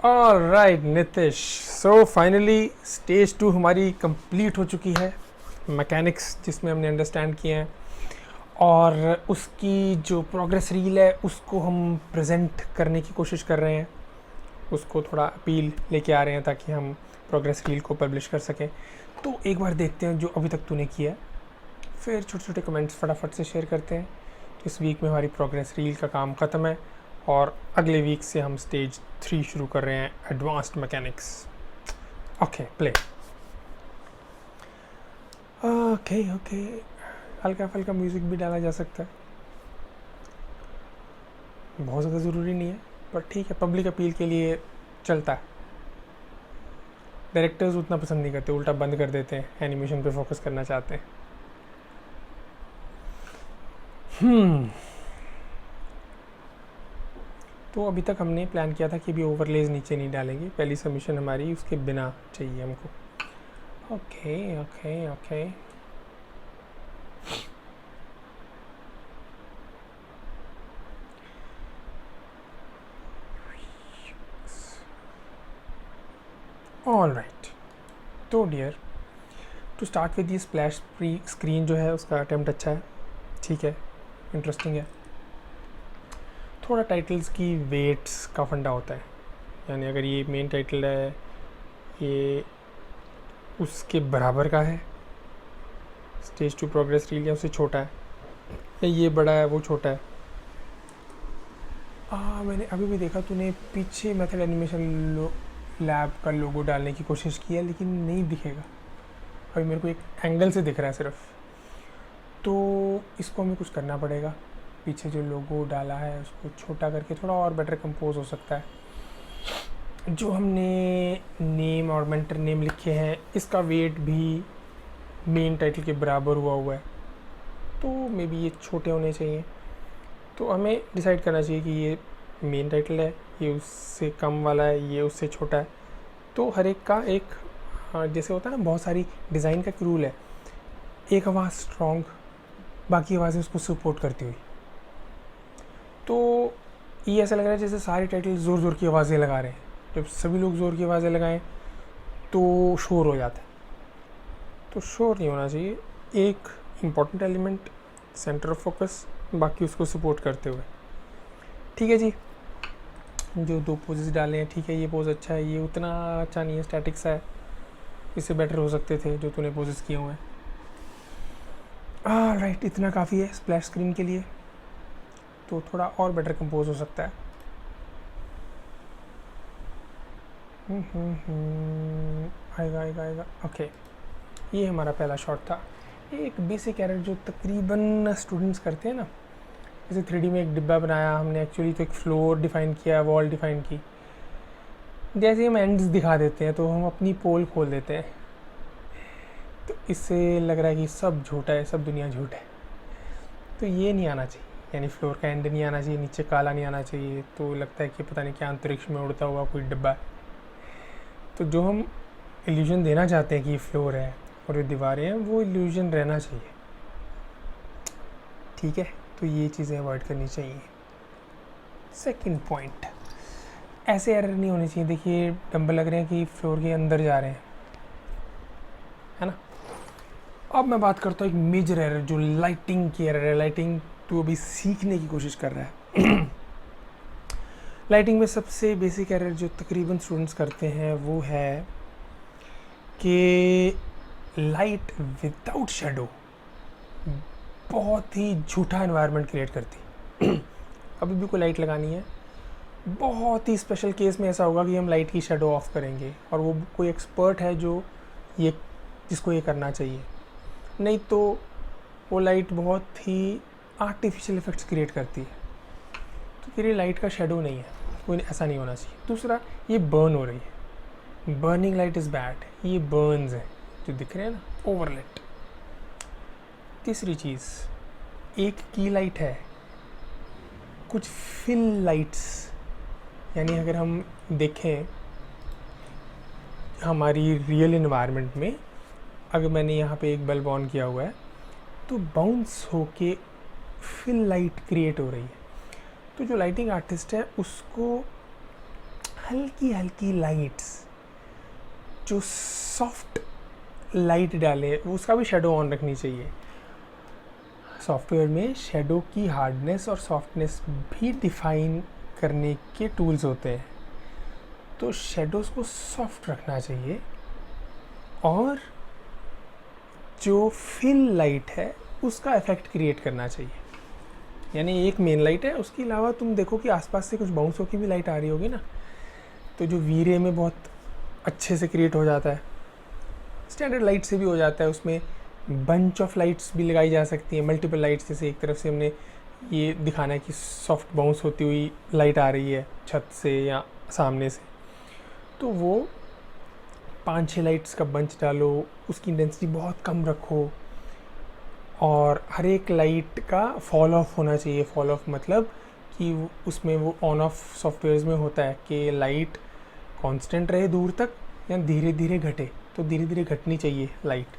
Alright Nitish, so finally stage 2 हमारी complete हो चुकी है, मैकेनिक्स जिसमें हमने अंडरस्टैंड किए हैं, और उसकी जो प्रोग्रेस रील है उसको हम प्रेजेंट करने की कोशिश कर रहे हैं, उसको थोड़ा अपील लेके आ रहे हैं ताकि हम प्रोग्रेस रील को पब्लिश कर सकें। तो एक बार देखते हैं जो अभी तक तूने किया है, फिर छोटे छोटे कमेंट्स फटाफट से शेयर करते हैं। इस वीक में हमारी प्रोग्रेस रील का काम ख़त्म है और अगले वीक से हम स्टेज 3 शुरू कर रहे हैं, advanced mechanics. Okay play. Okay okay, हल्का फुल्का म्यूज़िक भी डाला जा सकता है, बहुत ज़्यादा ज़रूरी नहीं है, पर ठीक है, पब्लिक अपील के लिए चलता है। डायरेक्टर्स उतना पसंद नहीं करते, उल्टा बंद कर देते हैं, एनिमेशन पे फोकस करना चाहते हैं। तो अभी तक हमने प्लान किया था कि अभी ओवरलेज नीचे नहीं डालेंगे, पहली सबमिशन हमारी उसके बिना चाहिए हमको। Okay okay okay, all right. तो डियर, टू स्टार्ट विद ये स्प्लैश प्री स्क्रीन जो है उसका अटैम्प्ट अच्छा है, ठीक है, इंटरेस्टिंग है। थोड़ा टाइटल्स की वेट्स का फंडा होता है, यानी अगर ये मेन टाइटल है, ये उसके बराबर का है स्टेज 2 प्रोग्रेस रील, या उससे छोटा है, या ये बड़ा है वो छोटा है। मैंने अभी भी देखा तूने पीछे मेथड एनिमेशन लैब का लोगो डालने की कोशिश की है, लेकिन नहीं दिखेगा अभी, मेरे को एक एंगल से दिख रहा है सिर्फ। तो इसको हमें कुछ करना पड़ेगा, पीछे जो लोगो डाला है उसको छोटा करके थोड़ा और बेटर कंपोज हो सकता है। जो हमने नेम और मेंटर नेम लिखे हैं, इसका वेट भी मेन टाइटल के बराबर हुआ है, तो मे बी ये छोटे होने चाहिए। तो हमें डिसाइड करना चाहिए कि ये मेन टाइटल है, ये उससे कम वाला है, ये उससे छोटा है। तो हर एक का एक, जैसे होता है ना, बहुत सारी डिज़ाइन का एक रूल है, एक आवाज़ स्ट्रॉन्ग, बाकी आवाज़ें उसको सपोर्ट करती हुई। तो ये ऐसा लग रहा है जैसे सारे टाइटल ज़ोर ज़ोर की आवाज़ें लगा रहे हैं, जब सभी लोग ज़ोर की आवाज़ें लगाएं तो शोर हो जाता है, तो शोर नहीं होना चाहिए। एक important element, centre of focus, बाकी उसको सपोर्ट करते हुए। ठीक है जी, जो 2 पोजेस डाले हैं, ठीक है, ये पोज अच्छा है, ये उतना अच्छा नहीं है, स्टैटिक सा है, इससे बेटर हो सकते थे जो तूने पोजेस किए हुए हैं। राइट, इतना काफ़ी है स्प्लैश स्क्रीन के लिए, तो थोड़ा और बेटर कंपोज हो सकता है। आएगा आएगा आएगा। ओके, ये हमारा पहला शॉट था। एक बेसिक एरर जो तकरीबन स्टूडेंट्स करते हैं ना, जैसे 3D में एक डिब्बा बनाया हमने, एक्चुअली तो एक फ्लोर डिफ़ाइन किया, वॉल डिफ़ाइन की, जैसे हम एंड्स दिखा देते हैं तो हम अपनी पोल खोल देते हैं, तो इससे लग रहा है कि सब झूठा है, सब दुनिया झूठ है। तो ये नहीं आना चाहिए, यानी फ्लोर का एंड नहीं आना चाहिए, नीचे काला नहीं आना चाहिए, तो लगता है कि पता नहीं क्या अंतरिक्ष में उड़ता हुआ कोई डिब्बा है। तो जो हम इल्यूजन देना चाहते हैं कि ये फ्लोर है और जो दीवारें हैं, वो इल्यूजन रहना चाहिए, ठीक है। तो ये चीज़ें अवॉइड करनी चाहिए। सेकंड पॉइंट, ऐसे एरर नहीं होने चाहिए। देखिए डंबल लग रहे हैं कि फ्लोर के अंदर जा रहे हैं, है ना। अब मैं बात करता हूँ एक मेजर एरर जो लाइटिंग की एरर है। लाइटिंग तो अभी सीखने की कोशिश कर रहा है। लाइटिंग में सबसे बेसिक एरर जो तकरीबन स्टूडेंट्स करते हैं वो है कि लाइट विदाउट शेडो बहुत ही झूठा एनवायरनमेंट क्रिएट करती। अभी भी कोई लाइट लगानी है, बहुत ही स्पेशल केस में ऐसा होगा कि हम लाइट की शेडो ऑफ करेंगे, और वो कोई एक्सपर्ट है जो ये जिसको ये करना चाहिए, नहीं तो वो लाइट बहुत ही आर्टिफिशियल इफेक्ट्स क्रिएट करती है। तो फिर ये लाइट का शेडो नहीं है, कोई ऐसा नहीं होना चाहिए। दूसरा, ये बर्न हो रही है, बर्निंग लाइट इज़ बैड, ये बर्न्स हैं जो दिख रहे हैं ना, ओवरलेट। तीसरी चीज़, एक की लाइट है, कुछ फिल लाइट्स, यानी अगर हम देखें हमारी रियल इन्वायरमेंट में, अगर मैंने यहाँ पे एक बल्ब ऑन किया हुआ है तो बाउंस होके फिल लाइट क्रिएट हो रही है। तो जो लाइटिंग आर्टिस्ट है उसको हल्की हल्की लाइट्स, जो सॉफ्ट लाइट डाले, उसका भी शेडो ऑन रखनी चाहिए। सॉफ्टवेयर में शेडो की हार्डनेस और सॉफ्टनेस भी डिफाइन करने के टूल्स होते हैं, तो शेडोज़ को सॉफ्ट रखना चाहिए। और जो फिल लाइट है उसका इफेक्ट क्रिएट करना चाहिए। यानी एक मेन लाइट है, उसके अलावा तुम देखो कि आसपास से कुछ बाउंसों की भी लाइट आ रही होगी ना, तो जो वीरे में बहुत अच्छे से क्रिएट हो जाता है, स्टैंडर्ड लाइट से भी हो जाता है। उसमें बंच ऑफ लाइट्स भी लगाई जा सकती हैं, मल्टीपल लाइट्स। जैसे एक तरफ से हमने ये दिखाना है कि सॉफ्ट बाउंस होती हुई लाइट आ रही है छत से या सामने से, तो वो 5-6 लाइट्स का बंच डालो, उसकी इंटेंसिटी बहुत कम रखो, और हर एक लाइट का फॉल ऑफ होना चाहिए। फॉल ऑफ मतलब कि उसमें वो ऑन ऑफ सॉफ्टवेयर्स में होता है कि लाइट कांस्टेंट रहे दूर तक या धीरे धीरे घटे, तो धीरे धीरे घटनी चाहिए लाइट।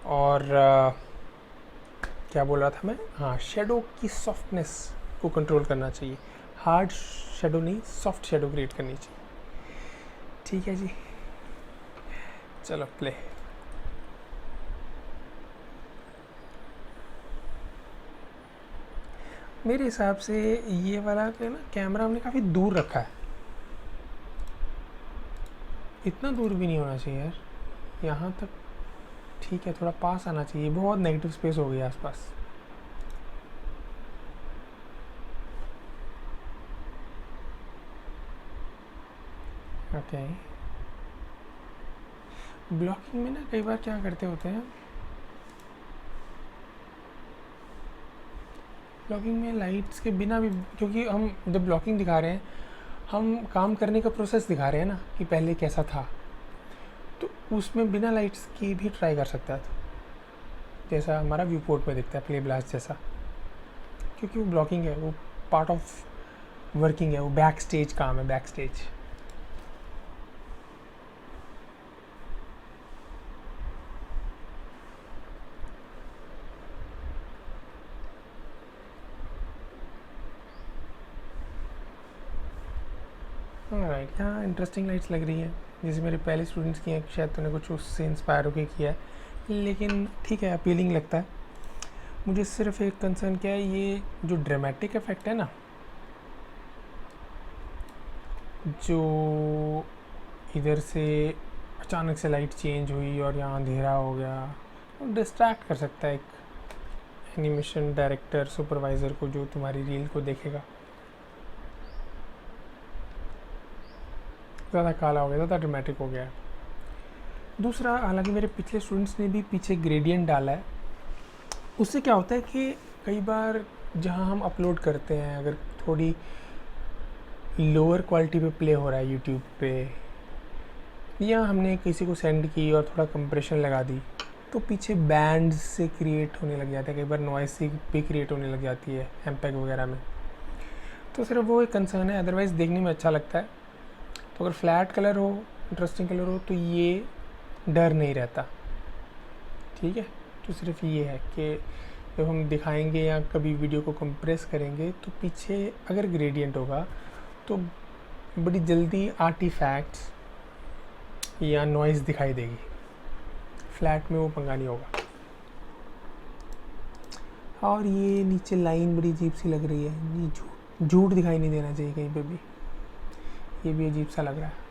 और क्या बोल रहा था मैं, हाँ, शेडो की सॉफ्टनेस को कंट्रोल करना चाहिए। हार्ड शेडो नहीं, सॉफ्ट शेडो क्रिएट करनी चाहिए। ठीक है जी, चलो प्ले। मेरे हिसाब से ये वाला ना कैमरा हमने काफ़ी दूर रखा है, इतना दूर भी नहीं होना चाहिए यार, यहाँ तक ठीक है, थोड़ा पास आना चाहिए। बहुत नेगेटिव स्पेस हो गई आसपास। ओके, ब्लॉकिंग में ना कई बार क्या करते होते हैं, ब्लॉकिंग में लाइट्स के बिना भी, क्योंकि हम जब ब्लॉकिंग दिखा रहे हैं हम काम करने का प्रोसेस दिखा रहे हैं ना कि पहले कैसा था, तो उसमें बिना लाइट्स की भी ट्राई कर सकता है, जैसा हमारा व्यू पोर्ट में दिखता है प्ले ब्लास्ट जैसा, क्योंकि वो ब्लॉकिंग है, वो पार्ट ऑफ वर्किंग है, वो बैक स्टेज काम है, बैक स्टेज। राइट, यहाँ इंटरेस्टिंग लाइट्स लग रही हैं, जैसे मेरे पहले स्टूडेंट्स की हैं, शायद तूने कुछ उससे इंस्पायर होकर किया है, लेकिन ठीक है, अपीलिंग लगता है। मुझे सिर्फ एक कंसर्न क्या है, ये जो ड्रामेटिक इफेक्ट है ना, जो इधर से अचानक से लाइट चेंज हुई और यहाँ अंधेरा हो गया, वो डिस्ट्रैक्ट कर सकता है एक एनिमेशन डायरेक्टर सुपरवाइज़र को, जो तुम्हारी रील को देखेगा। ज़्यादा काला हो गया, ज़्यादा ड्रामेटिक हो गया है। दूसरा, हालांकि मेरे पिछले स्टूडेंट्स ने भी पीछे ग्रेडियंट डाला है, उससे क्या होता है कि कई बार जहाँ हम अपलोड करते हैं, अगर थोड़ी लोअर क्वालिटी पे प्ले हो रहा है यूट्यूब पे, या हमने किसी को सेंड की और थोड़ा कंप्रेशन लगा दी, तो पीछे बैंड से क्रिएट होने लग जाता है, कई बार नॉइस से भी क्रिएट होने लग जाती है एमपेग वगैरह में। तो सिर्फ वो एक कंसर्न है, अदरवाइज़ देखने में अच्छा लगता है। तो अगर फ्लैट कलर हो, इंटरेस्टिंग कलर हो, तो ये डर नहीं रहता। ठीक है, तो सिर्फ ये है कि जब हम दिखाएंगे या कभी वीडियो को कंप्रेस करेंगे, तो पीछे अगर ग्रेडियंट होगा तो बड़ी जल्दी आर्टिफैक्ट्स या नॉइज़ दिखाई देगी। फ्लैट में वो पंगा नहीं होगा। और ये नीचे लाइन बड़ी अजीब सी लग रही है, ये झूठ दिखाई नहीं देना चाहिए कहीं पे भी, ये भी अजीब सा लग रहा है।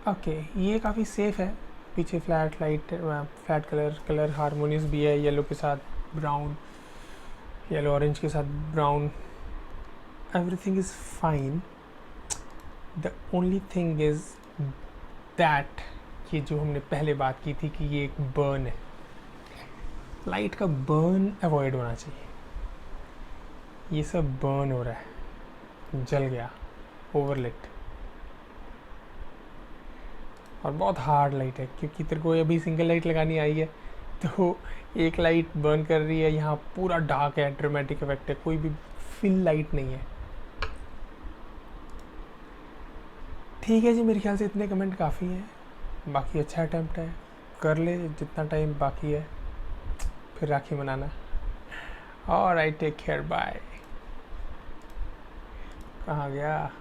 ओके, ये काफ़ी सेफ है। पीछे flat light, flat colour harmonious भी है, येलो के साथ ब्राउन, येलो ऑरेंज के साथ brown, everything is fine. The only thing is that ये जो हमने पहले बात की थी कि ये एक बर्न है, लाइट का बर्न अवॉइड होना चाहिए। ये सब बर्न हो रहा है, जल गया, ओवरलिट, और बहुत हार्ड लाइट है, क्योंकि तेरे को अभी सिंगल लाइट लगानी आई है, तो एक लाइट बर्न कर रही है, यहाँ पूरा डार्क है, ड्रामेटिक इफेक्ट है, कोई भी फिल लाइट नहीं है। ठीक है जी, मेरे ख्याल से इतने कमेंट काफ़ी हैं, बाकी अच्छा अटैम्प्ट है, कर ले जितना टाइम बाकी है, फिर राखी मनाना। और आई टेक केयर, बाय। कहाँ गया?